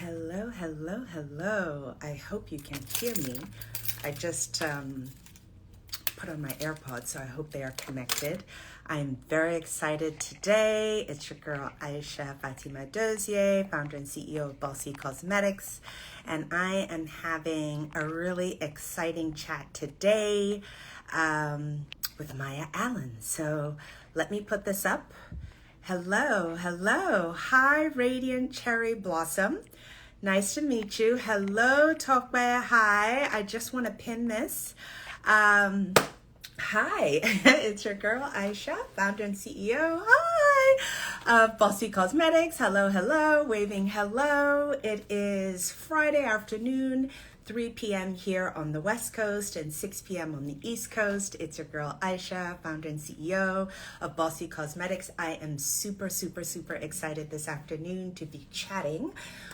Hello, hello, hello. I hope you can hear me. I just put on my AirPods, so I hope they are connected. I'm very excited today. It's your girl Aisha Fatima Dozier, founder and CEO of Bossy Cosmetics, and I am having a really exciting chat today with Maya Allen. So let me put this up. Hello, hello. Hi, Radiant Cherry Blossom. Nice to meet you. Hello, Talkbaya. Hi. I just want to pin this. Hi, it's your girl Aisha, founder and CEO. Hi, of Bossy Cosmetics. Hello, hello, waving hello. It is Friday afternoon, 3 p.m. here on the West Coast and 6 p.m. on the East Coast. It's your girl Aisha, founder and CEO of Bossy Cosmetics. I am super, super, super excited this afternoon to be chatting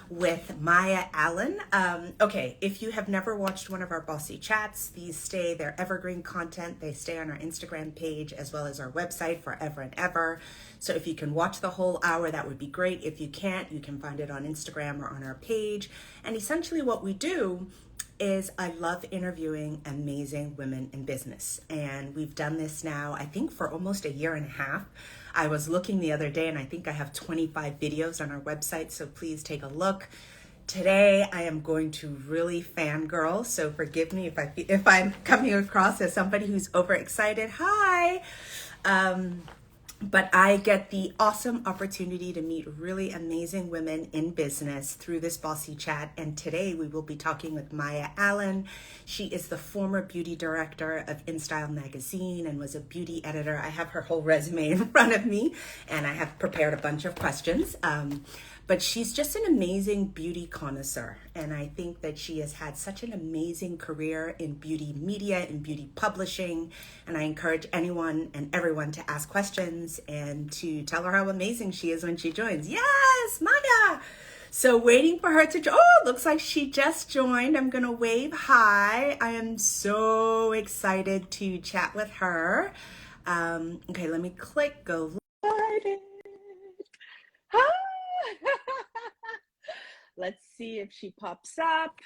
with Maya Allen. Okay, if you have never watched one of our Bossy chats, they're evergreen content. They stay on our Instagram page as well as our website forever and ever. So if you can watch the whole hour, that would be great. If you can't, you can find it on Instagram or on our page. And essentially what we do is I love interviewing amazing women in business. And we've done this now, I think, for almost a year and a half. I was looking the other day and I think I have 25 videos on our website, so please take a look. Today I am going to really fangirl, so forgive me if I'm coming across as somebody who's overexcited. Hi! But I get the awesome opportunity to meet really amazing women in business through this Bossy chat. And today we will be talking with Maya Allen. She is the former beauty director of InStyle magazine and was a beauty editor. I have her whole resume in front of me and I have prepared a bunch of questions. But she's just an amazing beauty connoisseur. And I think that she has had such an amazing career in beauty media and beauty publishing. And I encourage anyone and everyone to ask questions and to tell her how amazing she is when she joins. Yes, Maya! So waiting for her to join. Oh, looks like she just joined. I'm gonna wave hi. I am so excited to chat with her. Okay, let me click go live. Hi! Let's see if she pops up.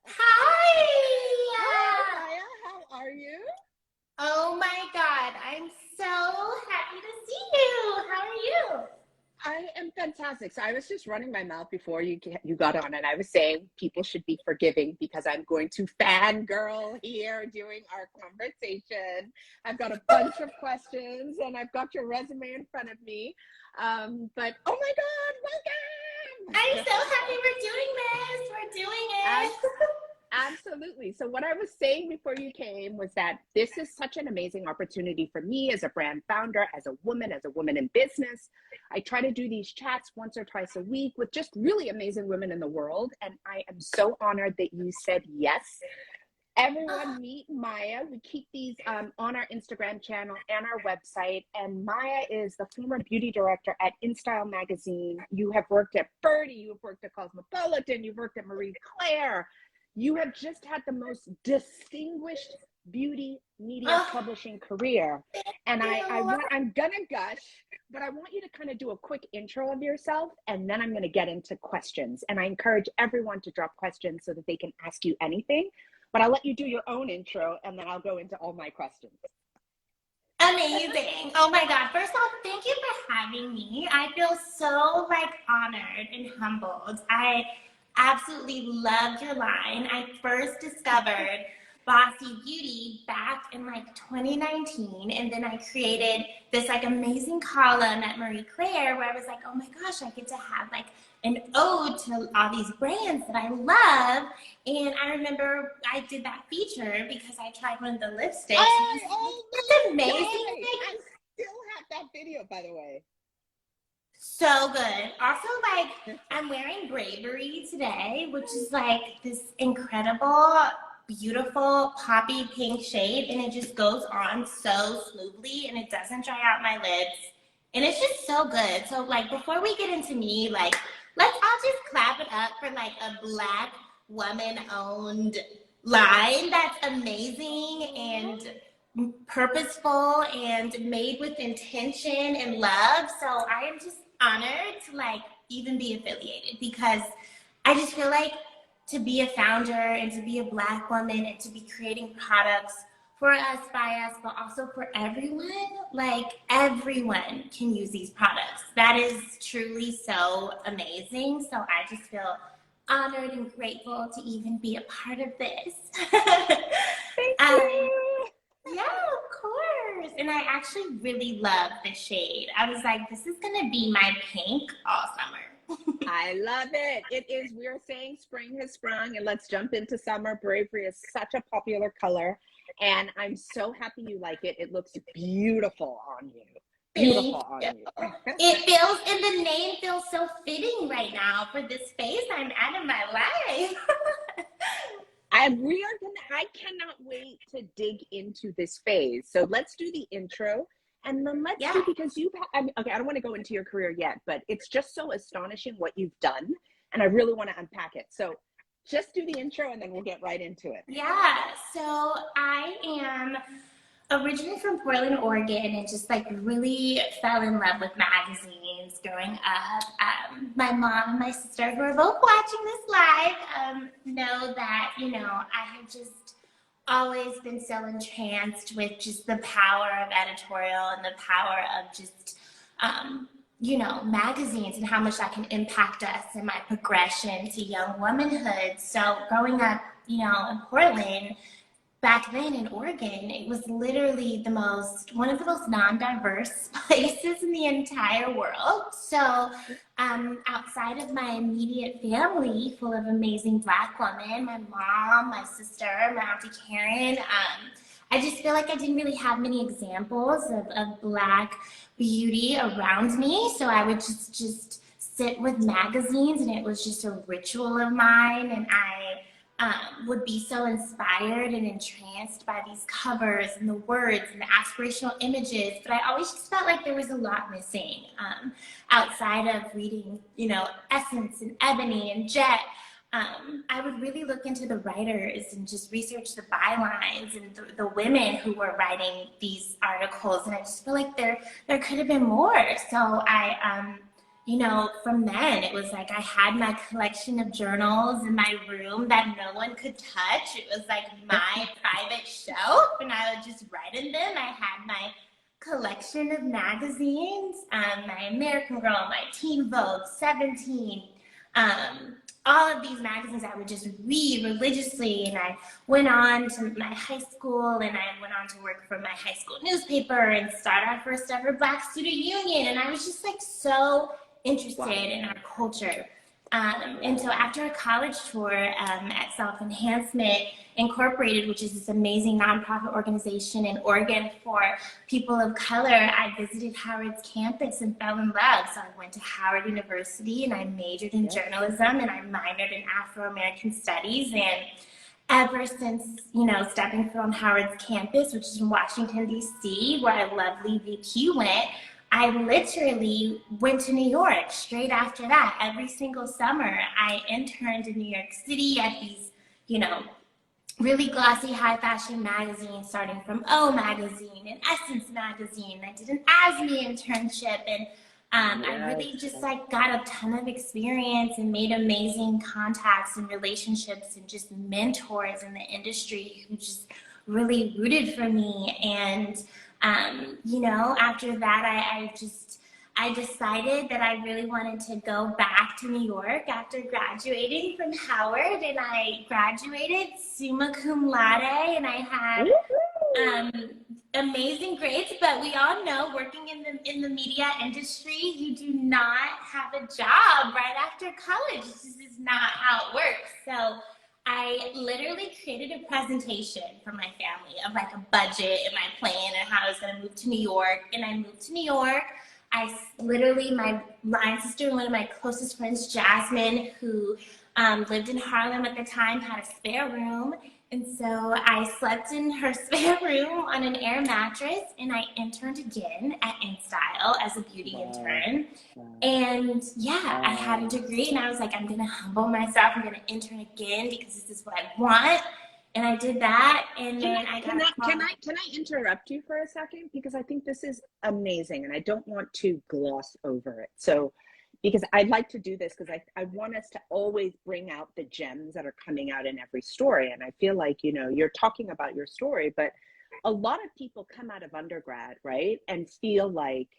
Hi! Maya, how are you? Oh my God, I'm so happy to see you. How are you? I am fantastic. So I was just running my mouth before you got on, and I was saying people should be forgiving because I'm going to fangirl here during our conversation. I've got a bunch of questions, and I've got your resume in front of me. But oh my God, welcome! I'm so happy we're doing this. We're doing it. Absolutely. So what I was saying before you came was that this is such an amazing opportunity for me as a brand founder, as a woman in business. I try to do these chats once or twice a week with just really amazing women in the world. And I am so honored that you said yes. Everyone meet Maya. We keep these on our Instagram channel and our website. And Maya is the former beauty director at InStyle magazine. You have worked at Birdie, you've worked at Cosmopolitan, you've worked at Marie Claire. You have just had the most distinguished beauty media publishing career. And I'm gonna gush, but I want you to kind of do a quick intro of yourself, and then I'm gonna get into questions. And I encourage everyone to drop questions so that they can ask you anything. But I'll let you do your own intro, and then I'll go into all my questions. Amazing. Oh my God. First off, thank you for having me. I feel so honored and humbled. I absolutely loved your line. I first discovered Bossy Beauty back in 2019, and then I created this amazing column at Marie Claire where I was like, oh my gosh, I get to have an ode to all these brands that I love. And I remember I did that feature because I tried one of the lipsticks. It's amazing. I still have that video, by the way. So good. Also, I'm wearing Bravery today, which is this incredible, beautiful poppy pink shade, and it just goes on so smoothly, and it doesn't dry out my lips, and it's just so good. So before we get into me, let's all just clap it up for a Black woman-owned line that's amazing and purposeful and made with intention and love. So I am just honored to like even be affiliated, because I just feel like to be a founder and to be a Black woman and to be creating products for us, by us, but also for everyone, like everyone can use these products. That is truly so amazing. So I just feel honored and grateful to even be a part of this. Thank um, you. yeah, of course. And I actually really love the shade. I was like, this is gonna be my pink all summer. I love it. It is, we're saying spring has sprung and let's jump into summer. Bravery is such a popular color and I'm so happy you like it. It looks beautiful on you. Beautiful on you. It feels, and the name feels so fitting right now for this phase I'm at in my life. I cannot wait to dig into this phase. So let's do the intro and then let's do, because okay, I don't want to go into your career yet, but it's just so astonishing what you've done. And I really want to unpack it. So just do the intro and then we'll get right into it. Yeah, so I am originally from Portland, Oregon, and just like really fell in love with magazines growing up. My mom and my sister, who are both watching this live, know that, you know, I have just always been so entranced with just the power of editorial and the power of just, you know, magazines and how much that can impact us in my progression to young womanhood. So growing up, you know, in Portland, back then in Oregon, it was literally one of the most non-diverse places in the entire world. So outside of my immediate family, full of amazing Black women, my mom, my sister, my Auntie Karen, I just feel like I didn't really have many examples of Black beauty around me. So I would just sit with magazines, and it was just a ritual of mine. And I would be so inspired and entranced by these covers and the words and the aspirational images, but I always just felt like there was a lot missing outside of reading, you know, Essence and Ebony and Jet. I would really look into the writers and just research the bylines and the women who were writing these articles, and I just feel like there could have been more. So you know, from then it was like I had my collection of journals in my room that no one could touch. It was like my private shelf, and I would just write in them. I had my collection of magazines, my American Girl, my Teen Vogue, 17, all of these magazines I would just read religiously. And I went on to my high school, and I went on to work for my high school newspaper and start our first ever Black Student Union. And I was just like so interested in our culture. And so after a college tour at Self Enhancement Incorporated, which is this amazing nonprofit organization in Oregon for people of color, I visited Howard's campus and fell in love. So I went to Howard University and I majored in journalism and I minored in Afro-American studies. And ever since, you know, stepping foot on Howard's campus, which is in Washington, D.C., where our lovely VP went, I literally went to New York straight after that. Every single summer, I interned in New York City at these, you know, really glossy high fashion magazines, starting from O Magazine and Essence Magazine. I did an ASME internship, and I really just like got a ton of experience and made amazing contacts and relationships and just mentors in the industry who just really rooted for me. And you know, after that, I decided that I really wanted to go back to New York after graduating from Howard, and I graduated summa cum laude, and I had amazing grades. But we all know, working in the media industry, you do not have a job right after college. This is not how it works. So I literally created a presentation for my family of like a budget and my plan and how I was going to move to New York. And I moved to New York. I literally, my line sister and one of my closest friends, Jasmine, who lived in Harlem at the time, had a spare room. And so I slept in her spare room on an air mattress, and I interned again at InStyle as a beauty intern. And yeah, I had a degree, and I was like, I'm going to humble myself. I'm going to intern again because this is what I want. And I did that, and then I got a call. Can I interrupt you for a second? Because I think this is amazing, and I don't want to gloss over it. So, because I'd like to do this, because I want us to always bring out the gems that are coming out in every story. And I feel like, you know, you're talking about your story, but a lot of people come out of undergrad, right, and feel like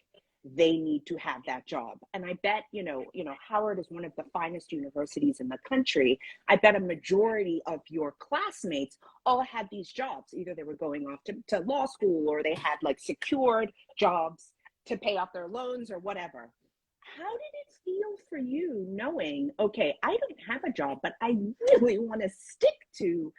they need to have that job. And I bet, you know, Howard is one of the finest universities in the country. I bet a majority of your classmates all had these jobs. Either they were going off to law school, or they had like secured jobs to pay off their loans or whatever. How did it feel for you knowing, okay, I don't have a job, but I really want to stick to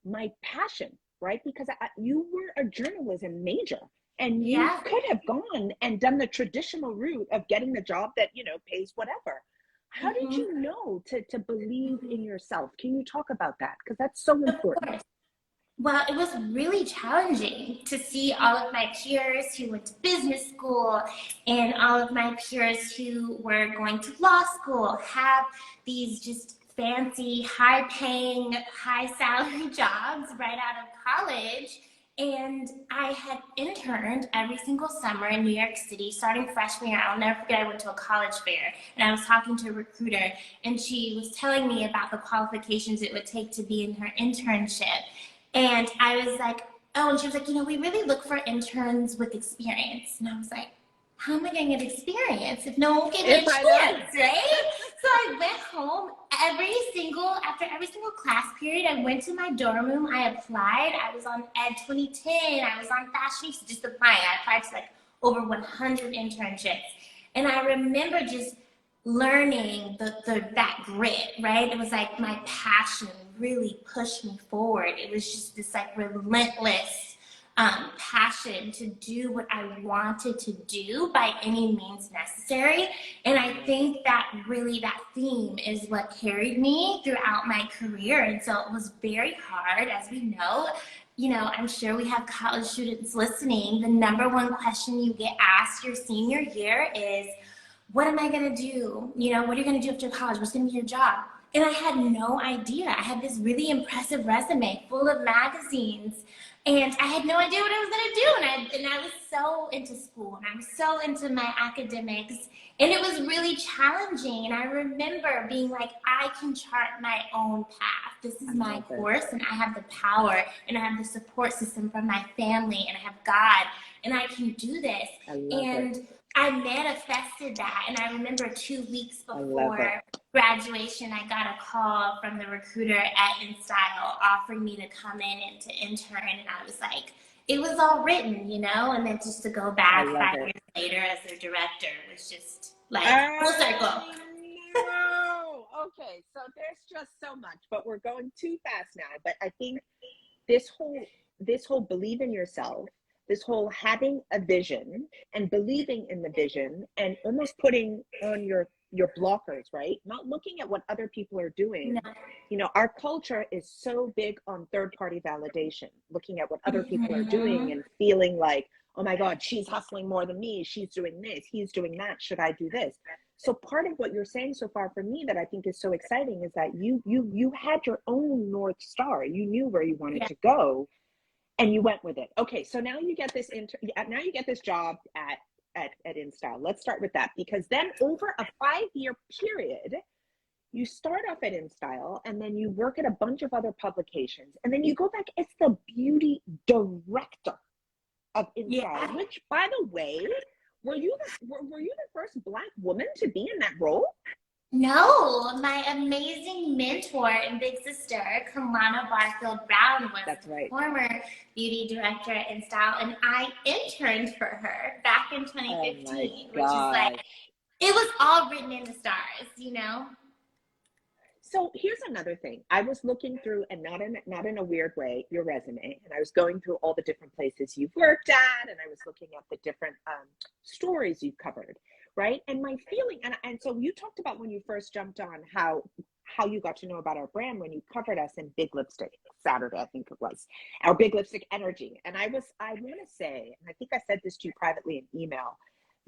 my passion, right? Because you were a journalism major, and you could have gone and done the traditional route of getting the job that, you know, pays whatever. How did you know to believe in yourself? Can you talk about that? Because that's so important. Well, it was really challenging to see all of my peers who went to business school and all of my peers who were going to law school have these just fancy, high-paying, high-salary jobs right out of college. And I had interned every single summer in New York City, starting freshman year. I'll never forget, I went to a college fair, and I was talking to a recruiter, and she was telling me about the qualifications it would take to be in her internship. And I was like, oh, and she was like, you know, we really look for interns with experience. And I was like, how am I going to get experience if no one will give me a chance, right? So I went home after every single class period. I went to my dorm room. I applied. I was on Ed 2010. I was on Fashion Week, just applying. I applied to like over 100 internships. And I remember just learning that grit, right? It was like my passion really pushed me forward. It was just this like relentless passion to do what I wanted to do by any means necessary. And I think that really that theme is what carried me throughout my career. And so it was very hard, as we know. You know, I'm sure we have college students listening. The number one question you get asked your senior year is, what am I going to do? You know, what are you going to do after college? What's going to be your job? And I had no idea. I had this really impressive resume full of magazines, and I had no idea what I was going to do. And I was so into school, and I was so into my academics, and it was really challenging. And I remember being like, I can chart my own path. This is my course, and I have the power, and I have the support system from my family, and I have God, and I can do this. I manifested that, and I remember 2 weeks before graduation, I got a call from the recruiter at InStyle offering me to come in and to intern, and I was like, it was all written, you know, and then just to go back 5 years later as their director was just like full circle. No. Okay, so there's just so much, but we're going too fast now. But I think this whole believe in yourself, this whole having a vision and believing in the vision, and almost putting on your blockers, right? Not looking at what other people are doing. No. You know, our culture is so big on third-party validation, looking at what other people are doing and feeling like, oh my God, she's hustling more than me. She's doing this, he's doing that. Should I do this? So part of what you're saying so far for me that I think is so exciting is that you had your own North Star. You knew where you wanted to go, and you went with it. Okay, so now you get this job at InStyle. Let's start with that, because then over a 5-year period, you start off at InStyle, and then you work at a bunch of other publications, and then you go back as the beauty director of InStyle, which, by the way, were you the first Black woman to be in that role? No, my amazing mentor and big sister, Kalana Barfield Brown, was the former beauty director at InStyle, and I interned for her back in 2015, which is like, it was all written in the stars, you know? So here's another thing. I was looking through, and not in a weird way, your resume, and I was going through all the different places you've worked at, and I was looking at the different stories you've covered. Right. And my feeling, and so you talked about when you first jumped on how you got to know about our brand when you covered us in Big Lipstick Saturday, I think it was, our Big Lipstick Energy. And I want to say, and I think I said this to you privately in email,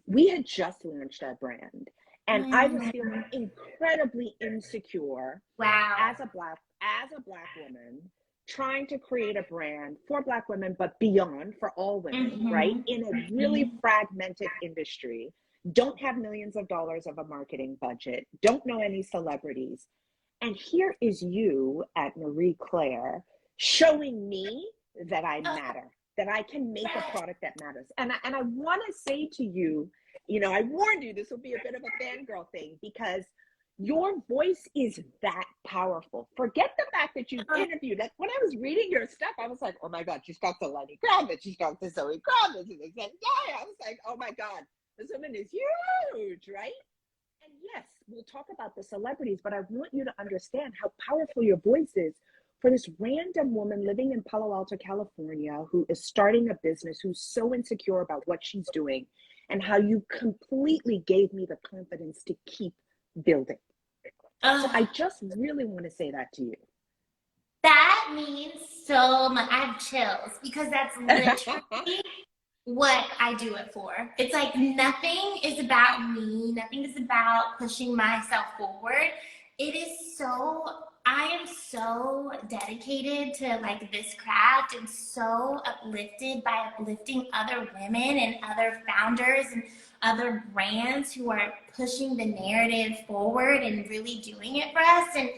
we had just launched our brand, and I was feeling incredibly insecure as a black woman, trying to create a brand for Black women, but beyond, for all women, right? Mhm. In a really fragmented industry, don't have millions of dollars of a marketing budget, don't know any celebrities. And here is you at Marie Claire showing me that I matter, that I can make a product that matters. And I want to say to you, you know, I warned you this will be a bit of a fangirl thing, because your voice is that powerful. Forget the fact that you've interviewed. Like when I was reading your stuff, I was like, oh my God, she's talked to Lenny Kravitz, she's talked to Zoe Kravitz, and they said, yeah. I was like, oh my God, this woman is huge, right? And yes, we'll talk about the celebrities, but I want you to understand how powerful your voice is for this random woman living in Palo Alto, California, who is starting a business, who's so insecure about what she's doing, and how you completely gave me the confidence to keep building. So I just really want to say that to you. That means so much. I have chills because that's literally what I do it for. It's like nothing is about me. Nothing is about pushing myself forward. It is so, I am so dedicated to like this craft and so uplifted by uplifting other women and other founders and other brands who are pushing the narrative forward and really doing it for us. And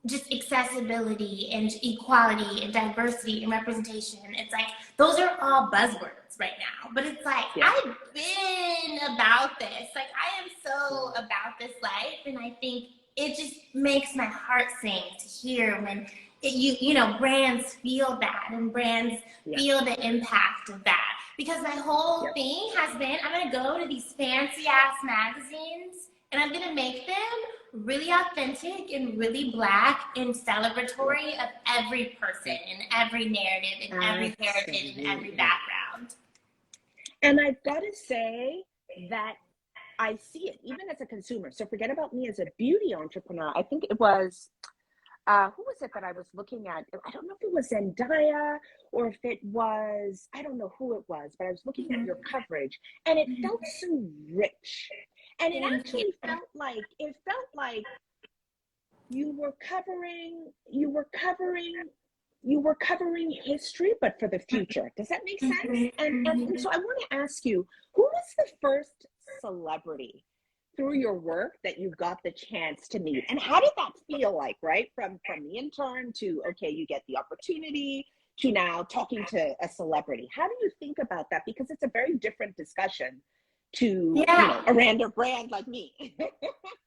just accessibility and equality and diversity and representation. It's like those are all buzzwords right now, but it's like I've been about this. Like I am so about this life, and I think it just makes my heart sing to hear when you know brands feel that and brands feel the impact of that. Because my whole thing has been I'm gonna go to these fancy ass magazines and I'm gonna make them really authentic and really Black and celebratory of every person and every narrative and every heritage and every background. And I've got to say that I see it even as a consumer. So forget about me as a beauty entrepreneur. I think it was, who was it that I was looking at? I don't know if it was Zendaya or if it was, I don't know who it was, but I was looking at your coverage and it felt so rich. And it actually felt like you were covering history, but for the future. Does that make sense? And so I want to ask you, who was the first celebrity through your work that you got the chance to meet? And how did that feel like, right? From the intern to, okay, you get the opportunity to now talking to a celebrity. How do you think about that? Because it's a very different discussion to you know, a random brand like me.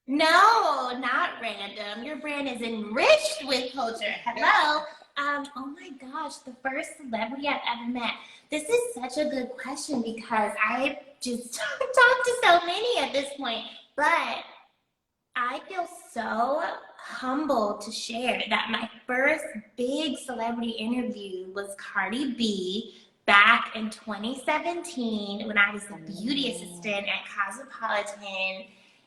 No, not random. Your brand is enriched with culture. Hello. Oh my gosh, the first celebrity I've ever met. This is such a good question because I've just talked to so many at this point, but I feel so humbled to share that my first big celebrity interview was Cardi B back in 2017 when I was the beauty assistant at Cosmopolitan.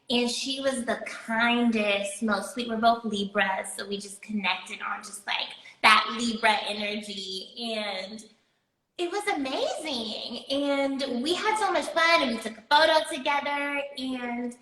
And she was the kindest, most sweet. We're both Libras, so we just connected on just like that Libra energy. And it was amazing. And we had so much fun and we took a photo together. And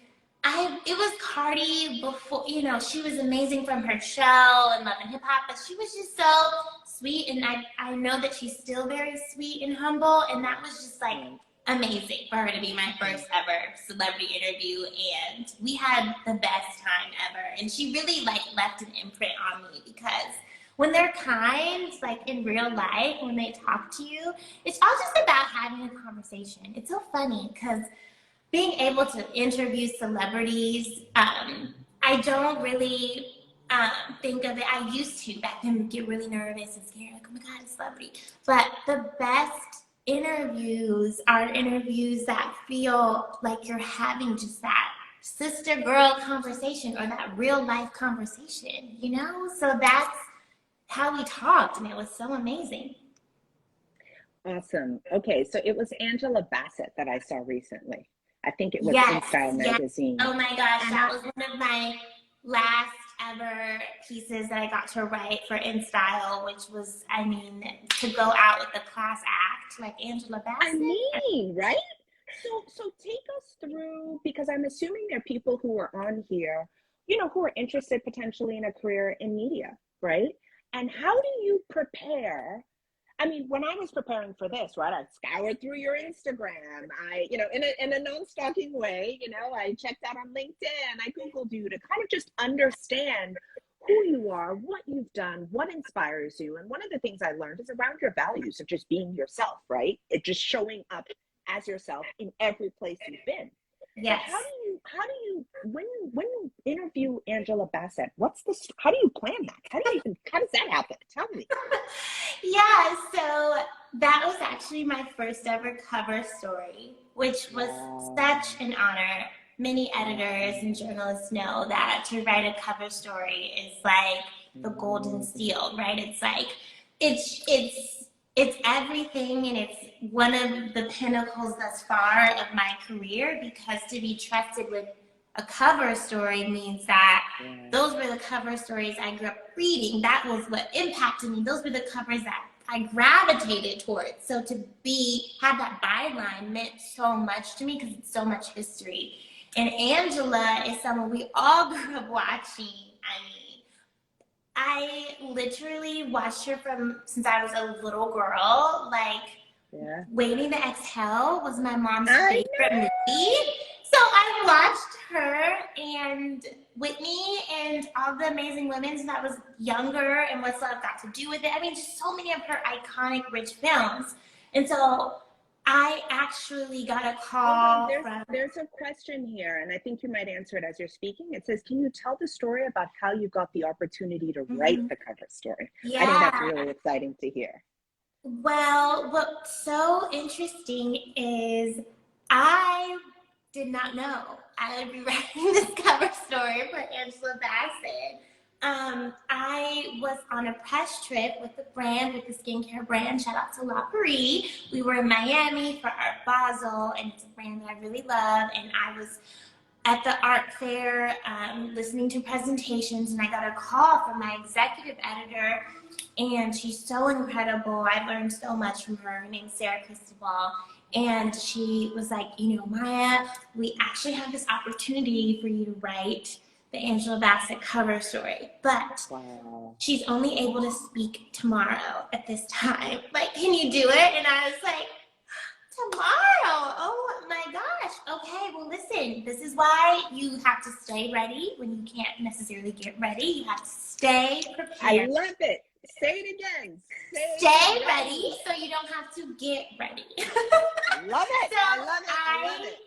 it was Cardi before, you know, she was amazing from her show and Love and Hip Hop, but she was just so sweet. And I know that she's still very sweet and humble. And that was just like amazing for her to be my first ever celebrity interview. And we had the best time ever. And she really like left an imprint on me because when they're kind, like in real life, when they talk to you, it's all just about having a conversation. It's so funny because being able to interview celebrities, I don't really think of it. I used to back then get really nervous and scared, like, oh my God, a celebrity. But the best interviews are interviews that feel like you're having just that sister girl conversation or that real life conversation, you know? So that's how we talked, and it was so amazing. Awesome. Okay, so it was Angela Bassett that I saw recently. I think it was InStyle magazine. Oh my gosh, that was one of my last ever pieces that I got to write for InStyle, which was, I mean, to go out with the class act like Angela Bassett. I mean, right? So take us through, because I'm assuming there are people who are on here, you know, who are interested potentially in a career in media, right? And how do you prepare? I mean, when I was preparing for this, right, I scoured through your Instagram. I, in a non-stalking way, I checked out on LinkedIn. I Googled you to kind of just understand who you are, what you've done, what inspires you. And one of the things I learned is around your values of just being yourself, right? It just showing up as yourself in every place you've been. Yes. But how do you, when you interview Angela Bassett, how do you plan that? How does that happen? Tell me. Yeah, so that was actually my first ever cover story, which was such an honor. Many editors and journalists know that to write a cover story is like the golden seal, right? It's like, it's everything, and it's one of the pinnacles thus far of my career, because to be trusted with a cover story means that those were the cover stories I grew up reading. That was what impacted me. Those were the covers that I gravitated towards. So to have that byline meant so much to me, because it's so much history. And Angela is someone we all grew up watching. I literally watched her since I was a little girl. Waiting to Exhale was my mom's favorite movie. So I watched her and Whitney and all the amazing women since I was younger, and What's Love Got to Do with It. I mean, just so many of her iconic, rich films. And so I actually got a call There's a question here, and I think you might answer it as you're speaking. It says, can you tell the story about how you got the opportunity to write the cover story? Yeah. I think that's really exciting to hear. Well, what's so interesting is I did not know I would be writing this cover story for Angela Bassett. I was on a press trip with the skincare brand. Shout out to La Prairie. We were in Miami for Art Basel, and it's a brand that I really love. And I was at the art fair listening to presentations, and I got a call from my executive editor, and she's so incredible. I learned so much from her. Her name's Sarah Cristobal. And she was like, Maya, we actually have this opportunity for you to write the Angela Bassett cover story, but she's only able to speak tomorrow at this time. Can you do it? And I was like, tomorrow? Oh my gosh. Okay, well listen, this is why you have to stay ready when you can't necessarily get ready. You have to stay prepared. I love it. Say it again. Stay ready so you don't have to get ready. I love it. So I love it. I love it.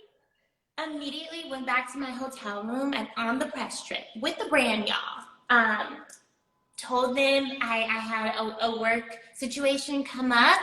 Immediately went back to my hotel room and on the press trip with the brand, y'all. Told them I had a work situation come up,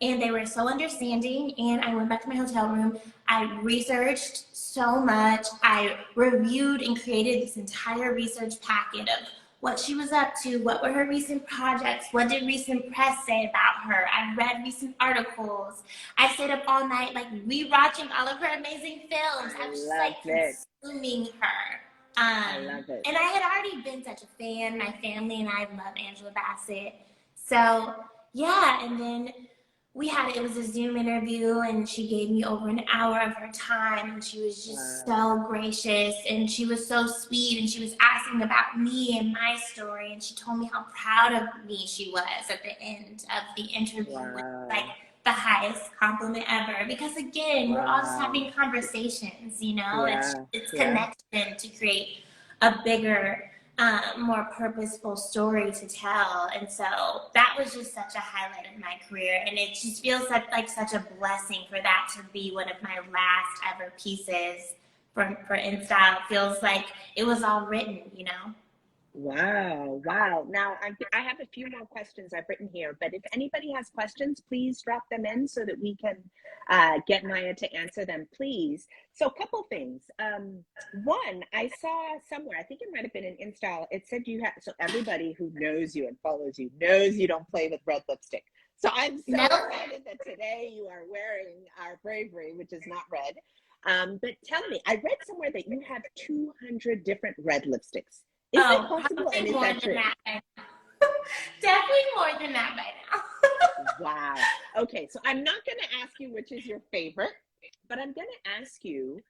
and they were so understanding. And I went back to my hotel room. I researched so much. I reviewed and created this entire research packet of what she was up to, what were her recent projects, what did recent press say about her. I read recent articles. I stayed up all night rewatching all of her amazing films. I was just consuming her. I love it. And I had already been such a fan. My family and I love Angela Bassett. So yeah, and then it was a Zoom interview, and she gave me over an hour of her time, and she was just so gracious, and she was so sweet, and she was asking about me and my story, and she told me how proud of me she was at the end of the interview, which was the highest compliment ever, because again, we're all just having conversations, it's connection to create a bigger, more purposeful story to tell. And so that was just such a highlight of my career, and it just feels like such a blessing for that to be one of my last ever pieces for InStyle. It feels like it was all written, Wow. Now, I have a few more questions I've written here, but if anybody has questions, please drop them in so that we can get Maya to answer them, please. So a couple things. One, I saw somewhere, I think it might have been in InStyle, it said so everybody who knows you and follows you knows you don't play with red lipstick. So I'm so excited that today you are wearing our Bravery, which is not red. But tell me, I read somewhere that you have 200 different red lipsticks. Is that possible, and is that true? Definitely more than that by now. Wow. Okay, so I'm not going to ask you which is your favorite, but I'm going to ask you,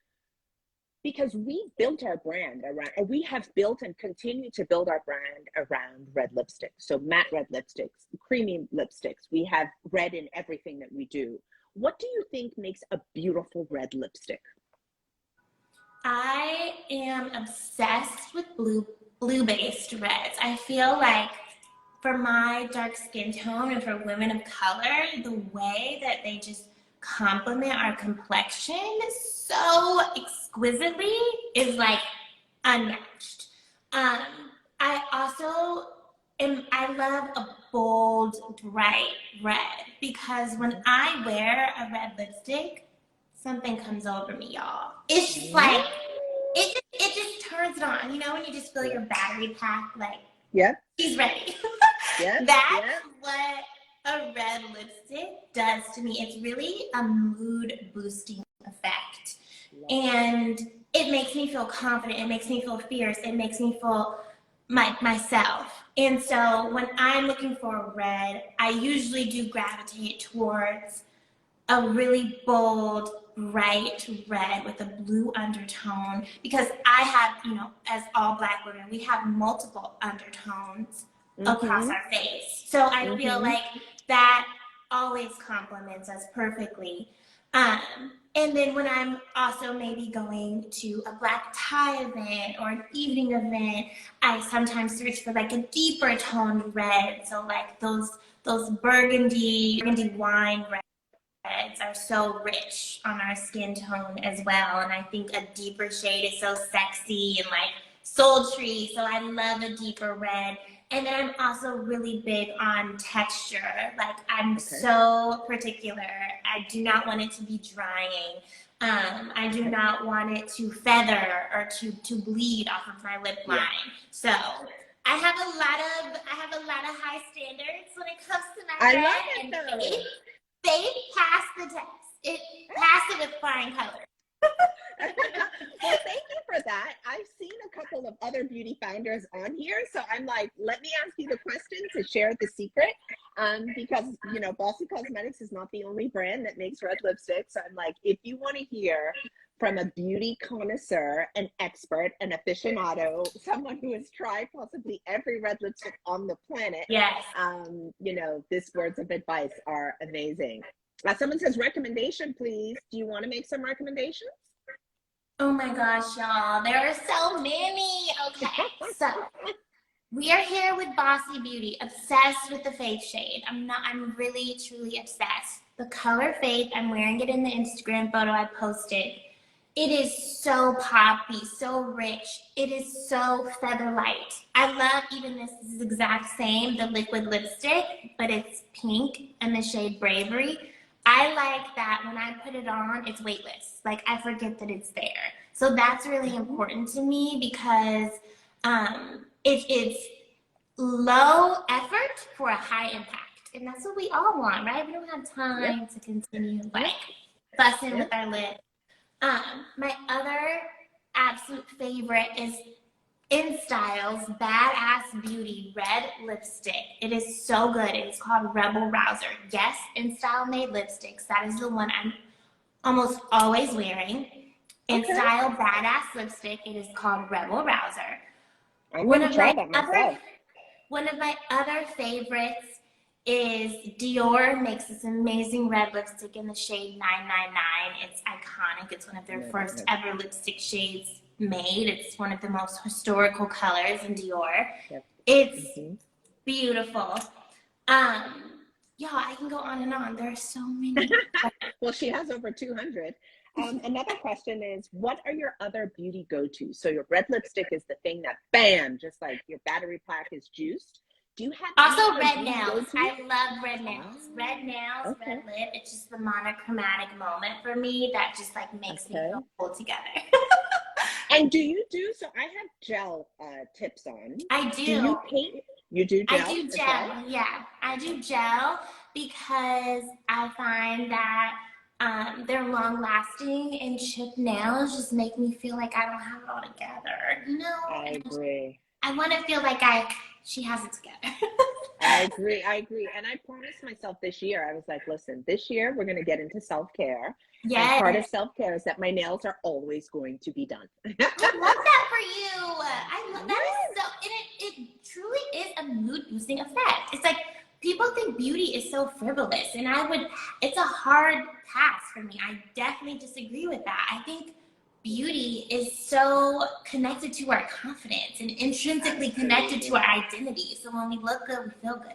because we built our brand around, or we have built and continue to build our brand around red lipsticks. So matte red lipsticks, creamy lipsticks. We have red in everything that we do. What do you think makes a beautiful red lipstick? I am obsessed with blue-based reds. I feel like for my dark skin tone and for women of color, the way that they just complement our complexion so exquisitely is like unmatched. I also I love a bold, bright red because when I wear a red lipstick, something comes over me, y'all. It's just like it just turns it on. You know when you just feel your battery pack like she's ready. That's what a red lipstick does to me. It's really a mood boosting effect. And it makes me feel confident. It makes me feel fierce. It makes me feel myself. And so when I'm looking for a red, I usually do gravitate towards a really bold, bright red with a blue undertone because I have, you know, as all Black women, we have multiple undertones across our face. So I feel like that always complements us perfectly. And then when I'm also maybe going to a black tie event or an evening event, I sometimes search for like a deeper toned red. So like those burgundy wine reds are so rich on our skin tone as well. And I think a deeper shade is so sexy and like sultry. So I love a deeper red. And then I'm also really big on texture. Like I'm so particular. I do not want it to be drying. I do not want it to feather or to bleed off of my lip line. So I have a lot of high standards when it comes to my red. I love it though. They passed the test. It passed it with flying colors. Well, thank you for that. I've seen a couple of other beauty founders on here, so I'm like, let me ask you the question to share the secret, because you know, Bossy Cosmetics is not the only brand that makes red lipstick. So I'm like, if you want to hear from a beauty connoisseur, an expert, an aficionado, someone who has tried possibly every red lipstick on the planet, you know, these words of advice are amazing. Someone says recommendation, please. Do you want to make some recommendations? Oh my gosh, y'all. There are so many. Okay, so we are here with Bossy Beauty, obsessed with the Faith shade. I'm really, truly obsessed. The color Faith, I'm wearing it in the Instagram photo I posted. It is so poppy, so rich. It is so feather light. I love even this is exact same, the liquid lipstick, but it's pink and the shade Bravery. I like that when I put it on, it's weightless. Like I forget that it's there. So that's really important to me because it's low effort for a high impact. And that's what we all want, right? We don't have time to continue like fussing with our lips. My other absolute favorite is InStyle's Badass Beauty Red Lipstick. It is so good. It is called Rebel Rouser. Yes, InStyle made lipsticks. That is the one I'm almost always wearing. InStyle Badass Lipstick. It is called Rebel Rouser. One of my other favorites is Dior makes this amazing red lipstick in the shade 999. It's iconic. It's one of their first ever lipstick shades made. It's one of the most historical colors in Dior. It's beautiful. Y'all, I can go on and on. There are so many. Well, she has over 200. Another question is, what are your other beauty go-tos? So your red lipstick is the thing that, bam, just like your battery pack is juiced. Do you have also red nails? I love red nails. Red nails, red lip. It's just the monochromatic moment for me that just like makes me feel pulled together. And do you do, so I have gel tips on. I do. Do you paint? You do gel? I do gel, yeah. I do gel because I find that they're long lasting and chipped nails just make me feel like I don't have it all together. You know? I agree. I want to feel like I she has it together. I agree. And I promised myself this year, I was like, listen, this year we're going to get into self-care. And part of Yes. self-care is that my nails are always going to be done. I love that for you. I love that is so, and it truly is a mood boosting effect. It's like people think beauty is so frivolous, and it's a hard pass for me. I definitely disagree with that. I think beauty is so connected to our confidence and intrinsically connected to our identity. So when we look good, we feel good.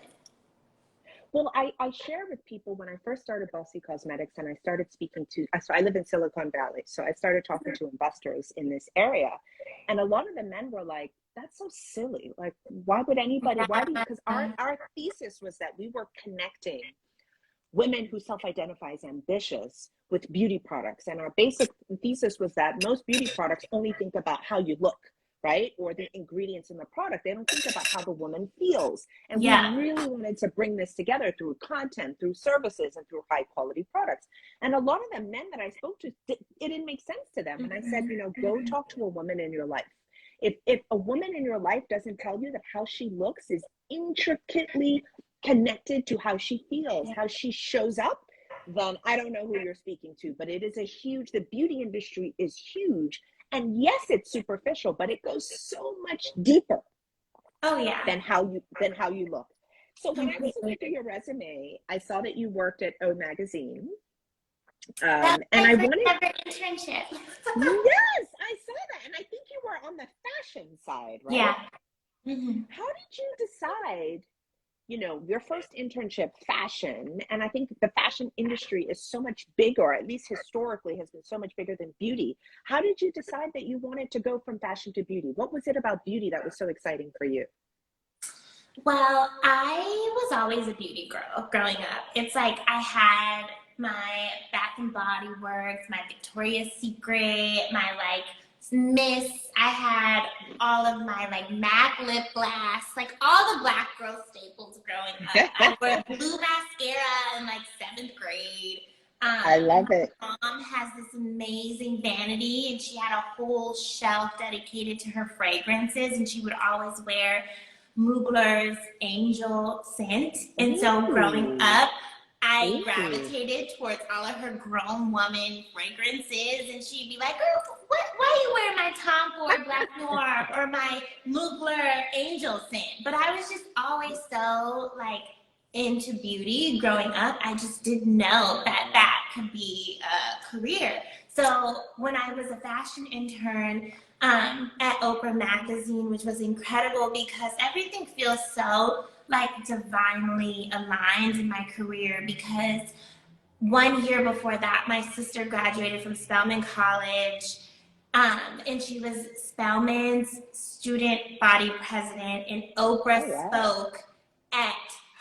Well, I share with people when I first started Bossy Cosmetics and I started speaking to, so I live in Silicon Valley. So I started talking to investors in this area. And a lot of the men were like, that's so silly. Like, why would anybody, because our thesis was that we were connecting women who self-identify as ambitious with beauty products. And our basic thesis was that most beauty products only think about how you look, right? Or the ingredients in the product. They don't think about how the woman feels. And we really wanted to bring this together through content, through services, and through high quality products. And a lot of the men that I spoke to, it didn't make sense to them. And I said, go talk to a woman in your life. If a woman in your life doesn't tell you that how she looks is intricately connected to how she feels, how she shows up, then I don't know who you're speaking to. But it is the beauty industry is huge. And yes, it's superficial, but it goes so much deeper than how you look. So when I was looking through your resume, I saw that you worked at O Magazine. And I wanted internship. Yes, I saw that. And I think you were on the fashion side, right? Yeah. How did you decide, your first internship, fashion, and I think the fashion industry is so much bigger, or at least historically has been so much bigger than beauty. How did you decide that you wanted to go from fashion to beauty? What was it about beauty that was so exciting for you? Well, I was always a beauty girl growing up. It's like I had my Bath and Body Works, my Victoria's Secret, my Miss. I had all of my MAC lip gloss, all the black girl staples growing up. I wore blue mascara in 7th grade. I love it. My mom has this amazing vanity, and she had a whole shelf dedicated to her fragrances, and she would always wear Mugler's Angel scent. And so growing up, I gravitated towards all of her grown woman fragrances, and she'd be like, "Girl, why you wear my Tom Ford Black Noir or my Mugler Angel scent?" But I was just always so into beauty growing up. I just didn't know that could be a career. So when I was a fashion intern at Oprah Magazine, which was incredible because everything feels so divinely aligned in my career, because 1 year before that, my sister graduated from Spelman College, and she was Spelman's student body president, and Oprah spoke at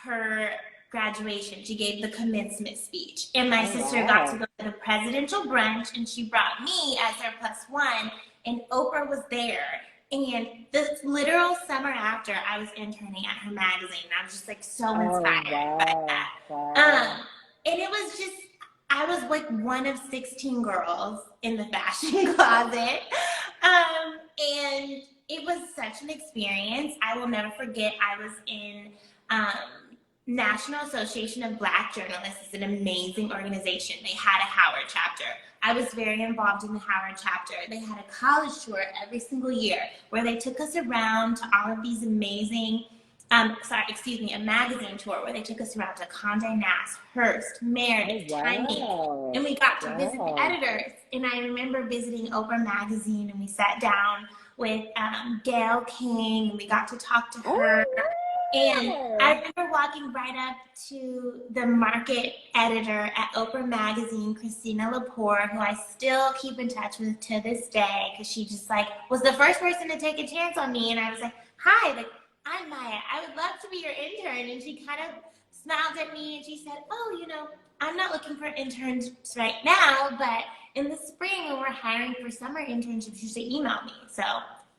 her graduation. She gave the commencement speech, and my sister got to go to the presidential brunch, and she brought me as her +1, and Oprah was there. And the literal summer after, I was interning at her magazine, and I was just so inspired by that. And it was just, I was one of 16 girls in the fashion closet. And it was such an experience. I will never forget, I was in National Association of Black Journalists. Is an amazing organization. They had a Howard chapter. I was very involved in the Howard chapter. They had a college tour every single year where they took us around to all of these amazing, a magazine tour where they took us around to Condé Nast, Hearst, Meredith, Tiny, and we got to visit the editors. And I remember visiting Oprah Magazine, and we sat down with Gail King, and we got to talk to her. And I remember walking right up to the market editor at Oprah Magazine, Christina Lepore, who I still keep in touch with to this day, because she just was the first person to take a chance on me. And I was like, "Hi, I'm Maya. I would love to be your intern." And she kind of smiled at me and she said, "Oh, I'm not looking for interns right now, but in the spring when we're hiring for summer internships, you should email me." So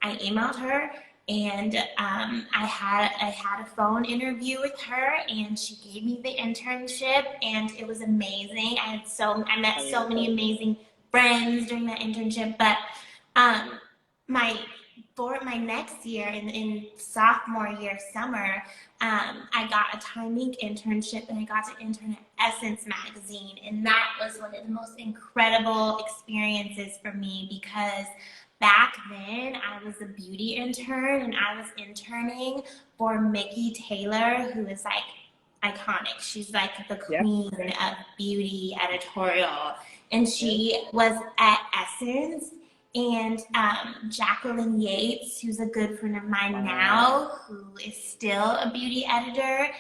I emailed her. And I had a phone interview with her, and she gave me the internship, and it was amazing. I met so many amazing friends during that internship. But my for my next year in sophomore year summer, I got a time ink internship and I got to intern at Essence magazine. And that was one of the most incredible experiences for me because back then I was a beauty intern and I was interning for Mickey Taylor, who is like iconic. She's like the Yep. queen of beauty editorial. And she was at Essence and Jacqueline Yates, who's a good friend of mine now, who is still a beauty editor.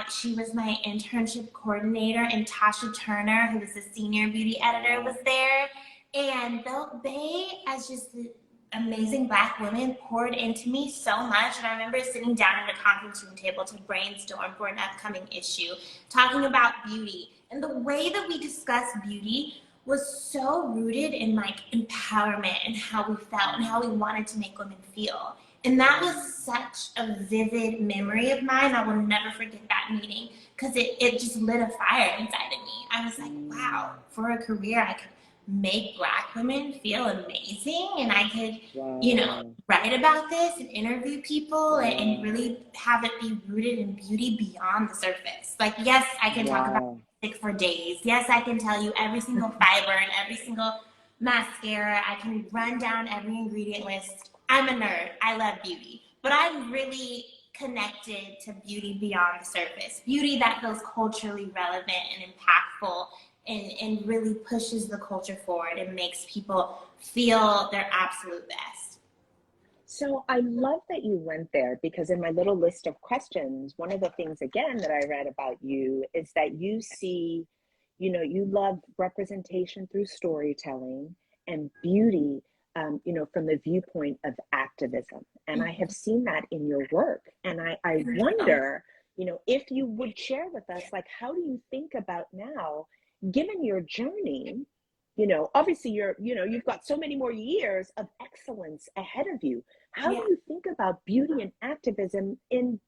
She was my internship coordinator, and Tasha Turner, who was a senior beauty editor, was there. And they, as just amazing Black women, poured into me so much. And I remember sitting down at a conference room table to brainstorm for an upcoming issue, talking about beauty. And the way that we discussed beauty was so rooted in like empowerment and how we felt and how we wanted to make women feel. And that was such a vivid memory of mine. I will never forget that meeting because it just lit a fire inside of me. I was like, wow, for a career, I could make Black women feel amazing and I could, write about this and interview people and really have it be rooted in beauty beyond the surface. Like, yes, I can talk about for days. Yes, I can tell you every single fiber and every single mascara. I can run down every ingredient list. I'm a nerd. I love beauty. But I'm really connected to beauty beyond the surface. Beauty that feels culturally relevant and impactful and really pushes the culture forward and makes people feel their absolute best. So I love that you went there because in my little list of questions, one of the things again that I read about you is that you see, you love representation through storytelling and beauty, from the viewpoint of activism. And I have seen that in your work. And I wonder, if you would share with us, like, how do you think about now, given your journey, obviously you've got so many more years of excellence ahead of you. How do you think about beauty and activism in,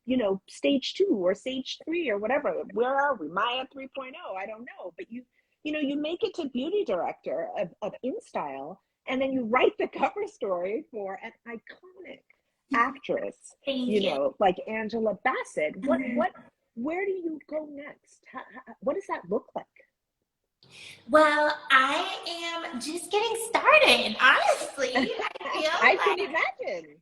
stage 2 or stage 3 or whatever? Where are we? Maya 3.0? I don't know. But you make it to beauty director of InStyle, and then you write the cover story for an iconic actress, like Angela Bassett. Where do you go next? What does that look like? Well, I am just getting started, honestly. I can imagine.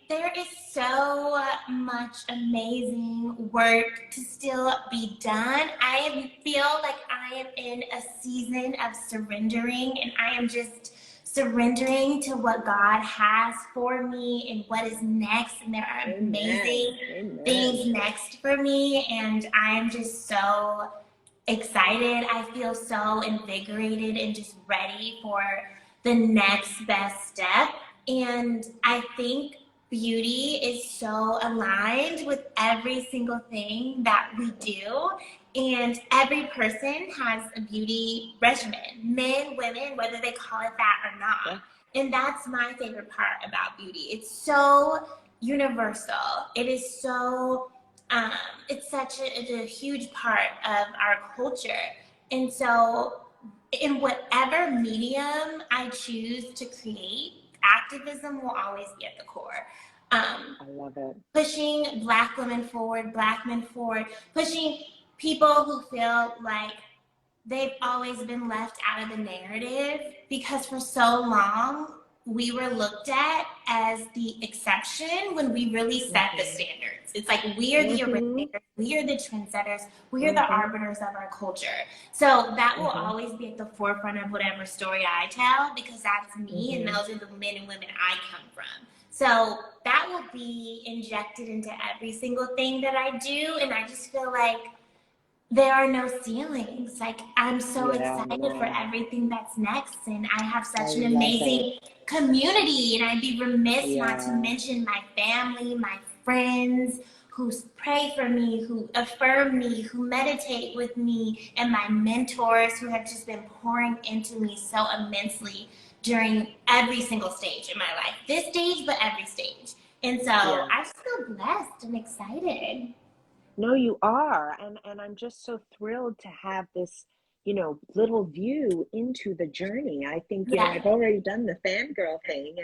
There is so much amazing work to still be done. I feel like I am in a season of surrendering, and I am just surrendering to what God has for me and what is next. And there are amazing things next for me, and I am just so excited. I feel so invigorated and just ready for the next best step. And I think beauty is so aligned with every single thing that we do. And every person has a beauty regimen, men, women, whether they call it that or not. And that's my favorite part about beauty. It's so universal. It is so it's such a huge part of our culture. And so in whatever medium I choose to create, activism will always be at the core. I love it. Pushing Black women forward, Black men forward, pushing people who feel like they've always been left out of the narrative because for so long we were looked at as the exception when we really set the standards. It's like we are the originators, we are the trendsetters, we are the arbiters of our culture. So that will always be at the forefront of whatever story I tell because that's me and those are the men and women I come from. So that will be injected into every single thing that I do, and I just feel like there are no ceilings. Like, I'm so excited for everything that's next, and I have such an amazing community, and I'd be remiss not to mention my family, my friends who pray for me, who affirm me, who meditate with me, and my mentors who have just been pouring into me so immensely during every single stage in my life. This stage, but every stage. And so I just feel blessed and excited. No, you are. And I'm just so thrilled to have this, little view into the journey. I think, I've already done the fangirl thing.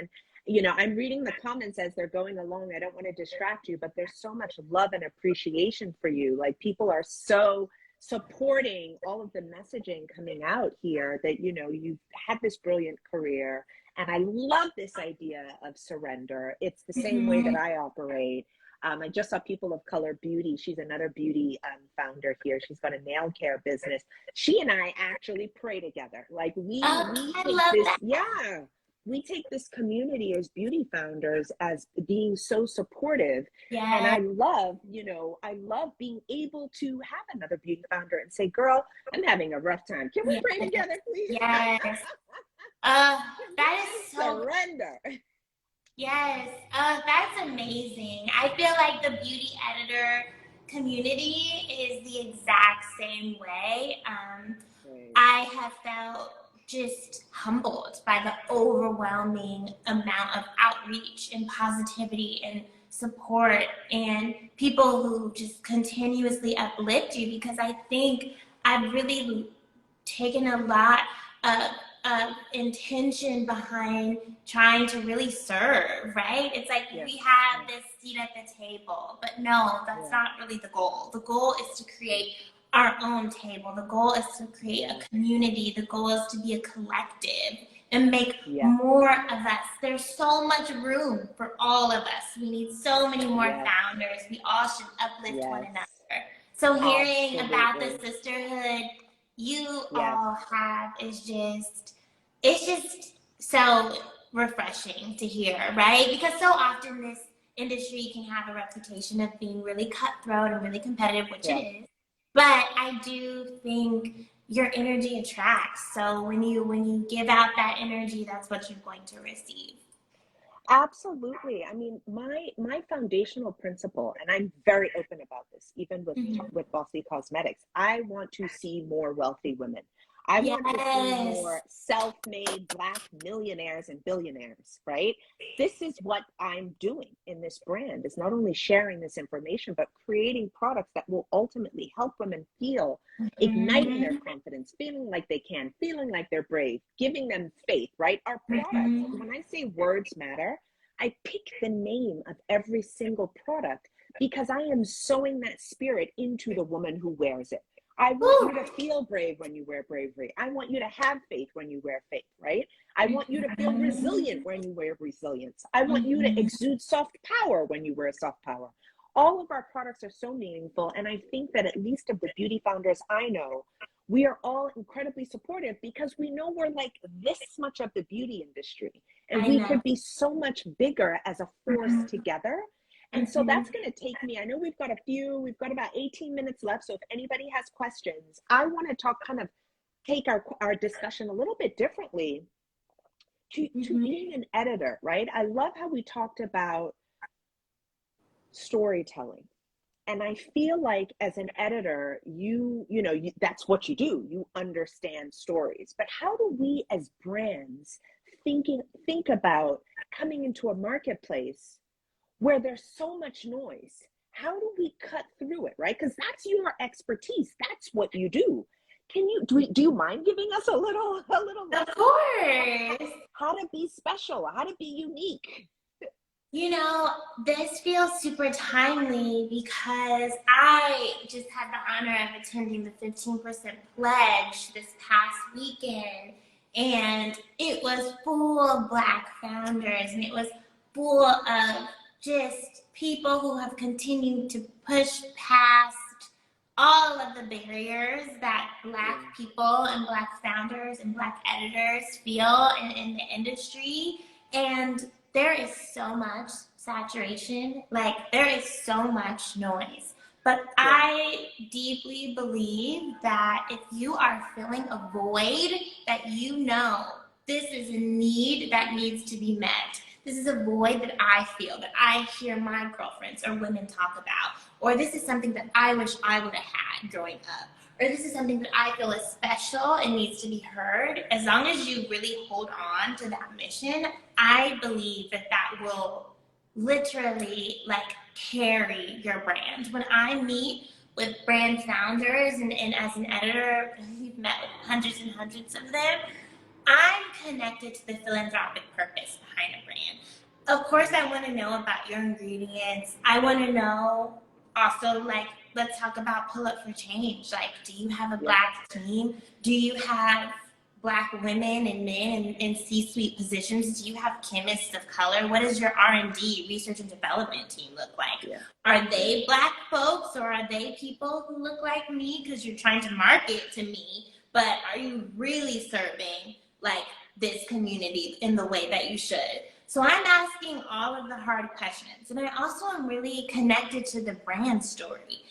you know, I'm reading the comments as they're going along. I don't want to distract you, but there's so much love and appreciation for you. Like, people are so supporting all of the messaging coming out here that, you know, you've had this brilliant career. And I love this idea of surrender. It's the same way that I operate. I just saw People of Color Beauty. She's another beauty founder here. She's got a nail care business. She and I actually pray together. Like, we take this, yeah, we take this community as beauty founders as being so supportive. And I love, you know, I love being able to have another beauty founder and say, girl, I'm having a rough time. Can we pray together, please? Yes. That is so surrender. Yes, that's amazing. I feel like the beauty editor community is the exact same way. I have felt just humbled by the overwhelming amount of outreach and positivity and support and people who just continuously uplift you, because I think I've really taken a lot of intention behind trying to really serve, right? It's like we have this seat at the table, but no, that's not really the goal. The goal is to create our own table. The goal is to create a community. The goal is to be a collective and make more of us. There's so much room for all of us. We need so many more founders. We all should uplift one another. So hearing about the sisterhood you all have is just, it's just so refreshing to hear, right? Because so often this industry can have a reputation of being really cutthroat and really competitive, which it is. But I do think your energy attracts. So when you give out that energy, that's what you're going to receive. Absolutely. I mean, my foundational principle, and I'm very open about this, even with Bossy Cosmetics, I want to see more wealthy women. I want to see more self-made Black millionaires and billionaires, right? This is what I'm doing in this brand, is not only sharing this information, but creating products that will ultimately help women feel, igniting their confidence, feeling like they can, feeling like they're brave, giving them faith, right? Our products, when I say words matter, I pick the name of every single product because I am sowing that spirit into the woman who wears it. I want you to feel brave when you wear bravery. I want you to have faith when you wear faith, right? I want you to feel resilient when you wear resilience. I want you to exude soft power when you wear soft power. All of our products are so meaningful. And I think that at least of the beauty founders I know, we are all incredibly supportive because we know we're like this much of the beauty industry. And we could be so much bigger as a force together. And so that's going to take me, I know we've got about 18 minutes left. So if anybody has questions, I want to take our discussion a little bit differently to being an editor, right? I love how we talked about storytelling. And I feel like as an editor, you know, that's what you do. You understand stories. But how do we as brands think about coming into a marketplace where there's so much noise? How do we cut through it, right? Because that's your expertise. That's what you do. Do you mind giving us a little? Of course. How to be special? How to be unique? You know, this feels super timely because I just had the honor of attending the 15% pledge this past weekend, and it was full of Black founders, and it was full of just people who have continued to push past all of the barriers that Black people and Black founders and Black editors feel in the industry. And there is so much saturation, like there is so much noise. But I deeply believe that if you are filling a void, that you know this is a need that needs to be met. This is a void that I feel, that I hear my girlfriends or women talk about, or this is something that I wish I would have had growing up, or this is something that I feel is special and needs to be heard. As long as you really hold on to that mission, I believe that that will literally like carry your brand. When I meet with brand founders and as an editor, we've met with hundreds and hundreds of them, I'm connected to the philanthropic purpose behind a brand. of course, I want to know about your ingredients. I want to know also, like, let's talk about pull up for change. Like, do you have a Black team? Do you have Black women and men in C-suite positions? Do you have chemists of color? What does your R&D, research and development team look like? Yeah. Are they Black folks, or are they people who look like me because you're trying to market to me? But are you really serving like this community in the way that you should? So I'm asking all of the hard questions, and I also am really connected to the brand story.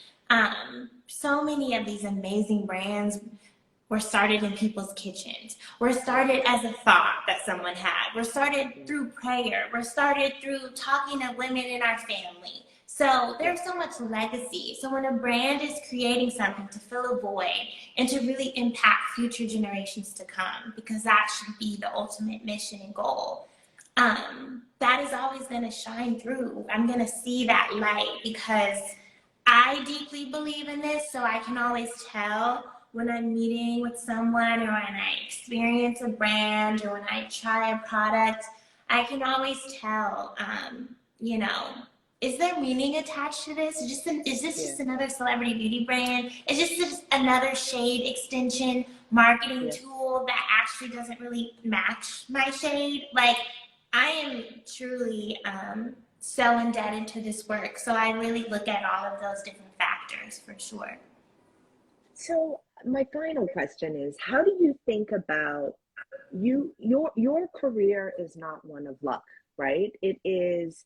So many of these amazing brands were started in people's kitchens. Were started as a thought that someone had. Were started through prayer. Were started through talking to women in our family. So there's so much legacy. So when a brand is creating something to fill a void and to really impact future generations to come, because that should be the ultimate mission and goal, that is always going to shine through. I'm going to see that light because I deeply believe in this. So I can always tell when I'm meeting with someone, or when I experience a brand, or when I try a product, I can always tell, you know, is there meaning attached to this? Is this just another celebrity beauty brand? Is this just another shade extension marketing tool that actually doesn't really match my shade? Like, I am truly so indebted to this work. So I really look at all of those different factors for sure. So my final question is, how do you think about your career is not one of luck, right? It is,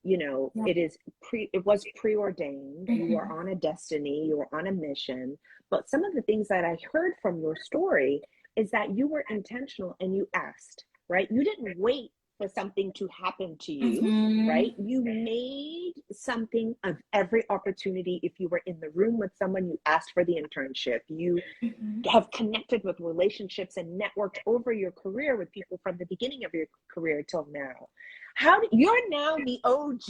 it was preordained. You are on a destiny, you are on a mission. But some of the things that I heard from your story is that you were intentional and you asked, right? You didn't wait for something to happen to you, right? You made something of every opportunity. If you were in the room with someone, you asked for the internship. You have connected with relationships and networked over your career with people from the beginning of your career till now. You're now the OG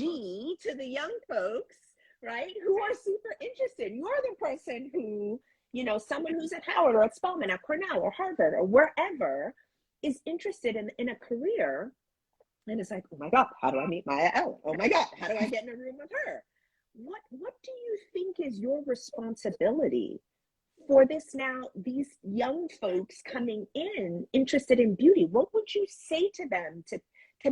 to the young folks, right? Who are super interested. You're the person who, someone who's at Howard or at Spelman, at Cornell or Harvard or wherever is interested in a career. And it's like, oh my God, how do I meet Maya Ellen? Oh my God, how do I get in a room with her? What do you think is your responsibility for these young folks coming in interested in beauty? What would you say to them to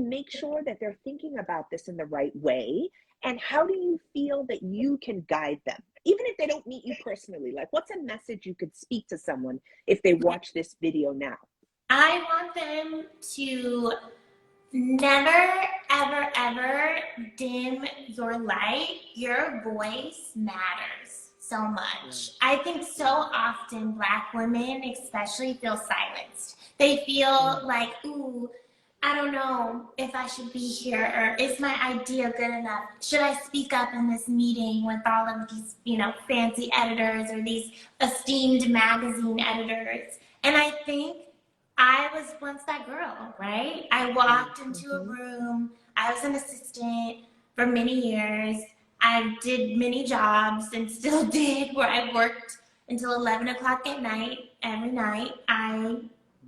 make sure that they're thinking about this in the right way? And how do you feel that you can guide them? Even if they don't meet you personally, like what's a message you could speak to someone if they watch this video now? I want them to never, ever, ever dim your light. Your voice matters so much. I think so often Black women especially feel silenced. They feel like, ooh, I don't know if I should be here, or is my idea good enough? Should I speak up in this meeting with all of these, fancy editors or these esteemed magazine editors? And I think I was once that girl, right? I walked into a room. I was an assistant for many years. I did many jobs and still did, where I worked until 11 o'clock at night every night. I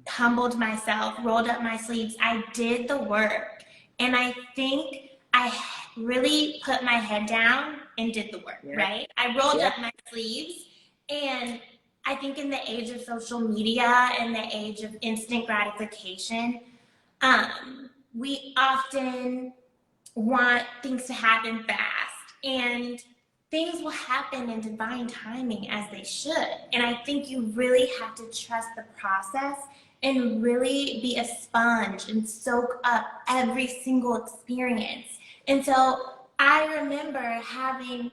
humbled myself, rolled up my sleeves. I did the work. And I think I really put my head down and did the work, right? I rolled up my sleeves. And I think in the age of social media and the age of instant gratification, we often want things to happen fast, and things will happen in divine timing as they should. And I think you really have to trust the process and really be a sponge and soak up every single experience. And so I remember having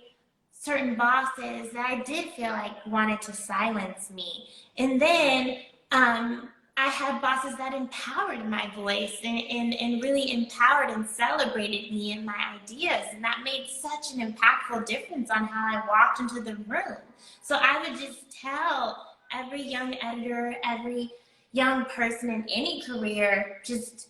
certain bosses that I did feel like wanted to silence me. And then I had bosses that empowered my voice and really empowered and celebrated me and my ideas. And that made such an impactful difference on how I walked into the room. So I would just tell every young editor, every young person in any career, just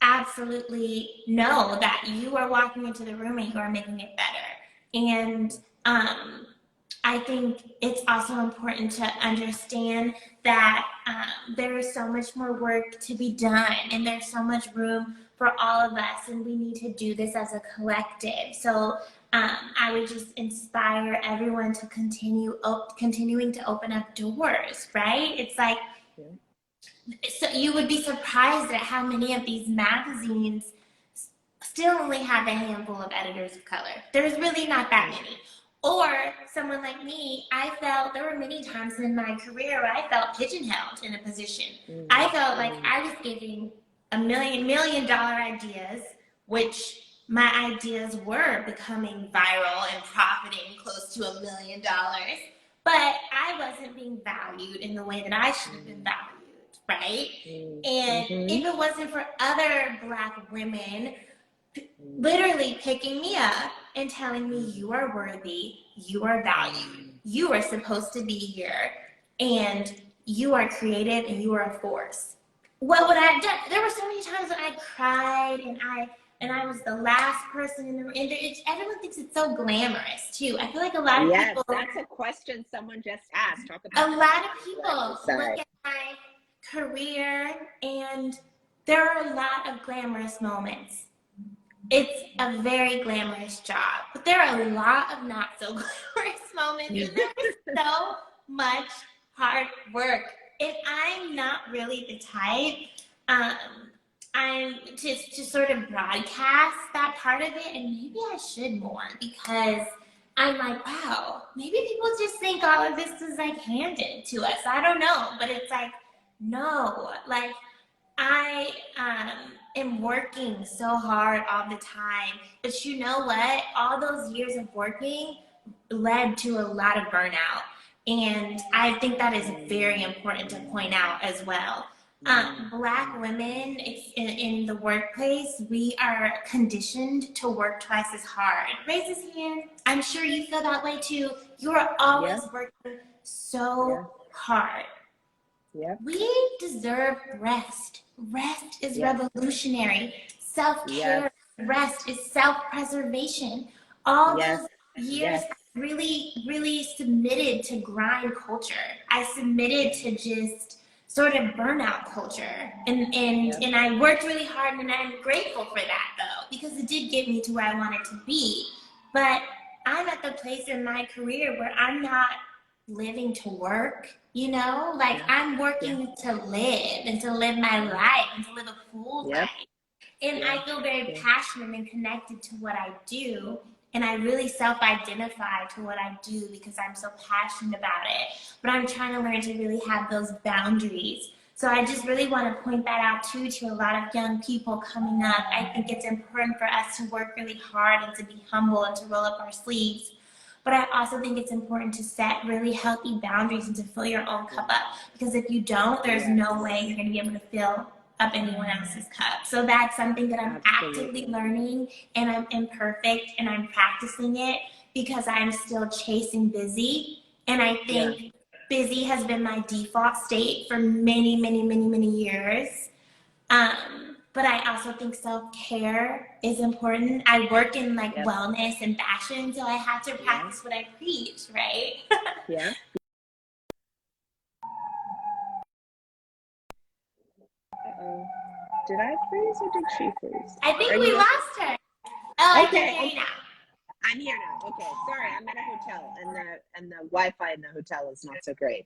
absolutely know that you are walking into the room and you are making it better. And I think it's also important to understand that there is so much more work to be done, and there's so much room for all of us, and we need to do this as a collective. So I would just inspire everyone to continuing to open up doors, right? It's like, so you would be surprised at how many of these magazines still only have a handful of editors of color. There's really not that many. Or someone like me, there were many times in my career where I felt pigeonholed in a position. I felt like I was giving $1 million ideas, which my ideas were becoming viral and profiting close to $1 million, but I wasn't being valued in the way that I should have been valued, right? And if it wasn't for other Black women literally picking me up and telling me, you are worthy, you are valued, you are supposed to be here, and you are creative and you are a force, what would I have done? There were so many times when I cried and I was the last person in the room. And everyone thinks it's so glamorous too. I feel like a lot of people. That's a question someone just asked. Talk about a lot of people look at my career, and there are a lot of glamorous moments. It's a very glamorous job, but there are a lot of not so glamorous moments, and there is so much hard work. And I'm not really the type, I'm to sort of broadcast that part of it, and maybe I should more, because I'm like, wow, maybe people just think all of this is like handed to us. I don't know, but it's like, no, like I am working so hard all the time, but you know what? All those years of working led to a lot of burnout. And I think that is very important to point out as well. Black women in the workplace, we are conditioned to work twice as hard. Raise his hand. I'm sure you feel that way too. You are always working so hard. We deserve rest. Rest is revolutionary. Self-care, rest is self-preservation. All those years, I really submitted to grind culture. I submitted to just sort of burnout culture. And I worked really hard, and I'm grateful for that though, because it did get me to where I wanted to be. But I'm at the place in my career where I'm not living to work, you know, like I'm working to live and to live my life and to live a full life. And I feel very passionate and connected to what I do. And I really self-identify to what I do because I'm so passionate about it. But I'm trying to learn to really have those boundaries. So I just really want to point that out too to a lot of young people coming up. I think it's important for us to work really hard and to be humble and to roll up our sleeves. But I also think it's important to set really healthy boundaries and to fill your own cup up. Because if you don't, there's no way you're going to be able to fill up anyone else's cup. So that's something that I'm actively learning, and I'm imperfect, and I'm practicing it because I'm still chasing busy. And I think busy has been my default state for many, many, many, many years. But I also think self-care is important. I work in like wellness and fashion, so I have to practice what I preach, right? Did I freeze or did she freeze? I think we lost her. Oh, okay. I can hear you now. I'm here now. Okay, sorry, I'm at a hotel, and the Wi-Fi in the hotel is not so great.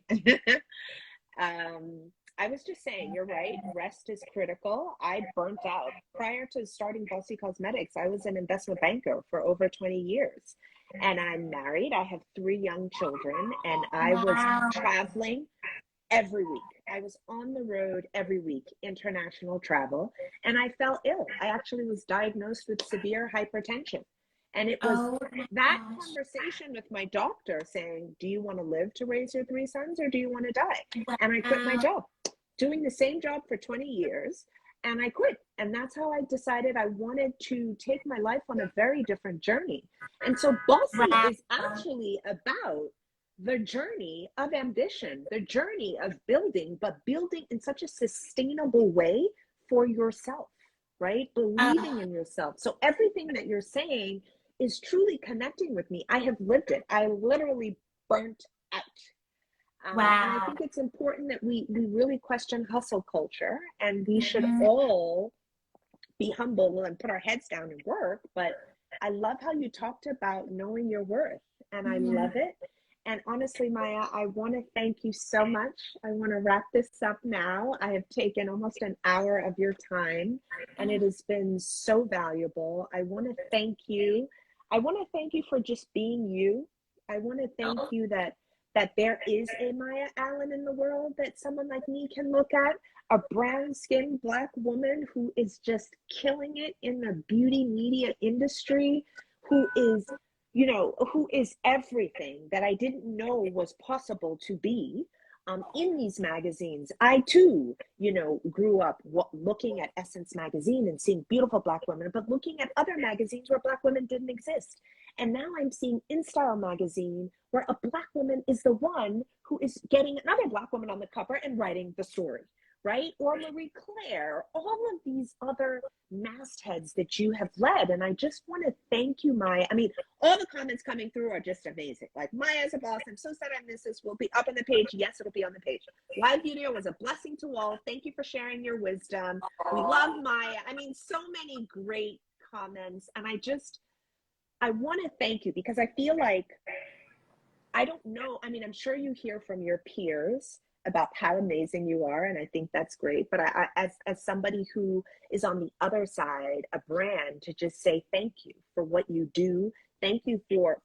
I was just saying, you're right. Rest is critical. I burnt out prior to starting Bossy Cosmetics. I was an investment banker for over 20 years, and I'm married. I have 3 young children, and I was traveling every week. I was on the road every week, international travel, and I fell ill. I actually was diagnosed with severe hypertension. And it was that conversation with my doctor saying, do you want to live to raise your 3 sons, or do you want to die? And I quit my job, doing the same job for 20 years. And I quit. And that's how I decided I wanted to take my life on a very different journey. And so Bossy is actually about the journey of ambition, the journey of building, but building in such a sustainable way for yourself, right? Believing in yourself. So everything that you're saying is truly connecting with me. I have lived it. I literally burnt out. And I think it's important that we really question hustle culture, and we should all be humble and put our heads down and work. But I love how you talked about knowing your worth, and I love it. And honestly, Maya, I want to thank you so much. I want to wrap this up now. I have taken almost an hour of your time, and it has been so valuable. I want to thank you. I want to thank you for just being you. I want to thank you that there is a Maya Allen in the world that someone like me can look at, a brown-skinned Black woman who is just killing it in the beauty media industry, who is, you know, who is everything that I didn't know was possible to be in these magazines. I too, you know, grew up looking at Essence magazine and seeing beautiful Black women, but looking at other magazines where Black women didn't exist. And now I'm seeing InStyle magazine where a Black woman is the one who is getting another Black woman on the cover and writing the story, right? Or Marie Claire, all of these other mastheads that you have led. And I just want to thank you, Maya. I mean, all the comments coming through are just amazing. Like, Maya's a boss. I'm so sad I missed this. Will be up on the page. Yes, it'll be on the page. Live video was a blessing to all. Thank you for sharing your wisdom. We love Maya. I mean, so many great comments. And I want to thank you because I feel like, I don't know. I mean, I'm sure you hear from your peers about how amazing you are, and I think that's great. But I as somebody who is on the other side, a brand, to just say thank you for what you do. Thank you for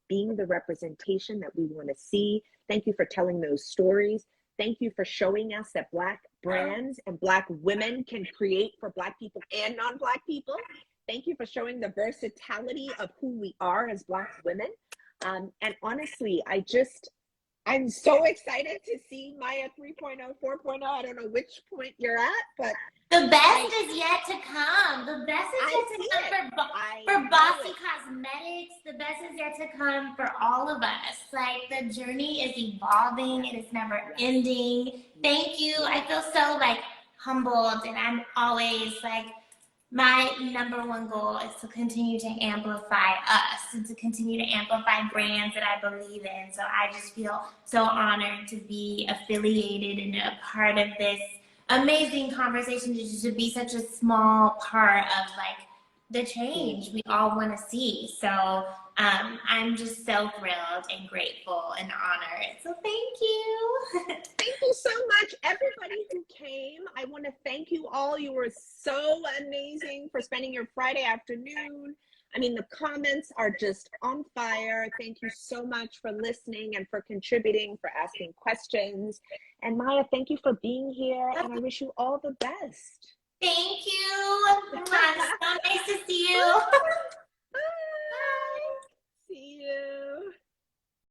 being the representation that we want to see. Thank you for telling those stories. Thank you for showing us that Black brands and Black women can create for Black people and non-Black people. Thank you for showing the versatility of who we are as Black women. And honestly, I'm so excited to see Maya 3.0, 4.0. I don't know which point you're at, but the best is yet to come. The best is yet to come for Bossy Cosmetics. The best is yet to come for all of us. Like, the journey is evolving. It is never ending. Thank you. I feel so like humbled, and I'm always like, my number one goal is to continue to amplify us and to continue to amplify brands that I believe in. So I just feel so honored to be affiliated and a part of this amazing conversation, to be such a small part of like the change we all want to see. So I'm just so thrilled and grateful and honored. So thank you. Thank you so much, everybody who came. I want to thank you all. You were so amazing for spending your Friday afternoon. I mean, the comments are just on fire. Thank you so much for listening and for contributing, for asking questions. And Maya, thank you for being here, and I wish you all the best. Thank you. It's so nice to see you.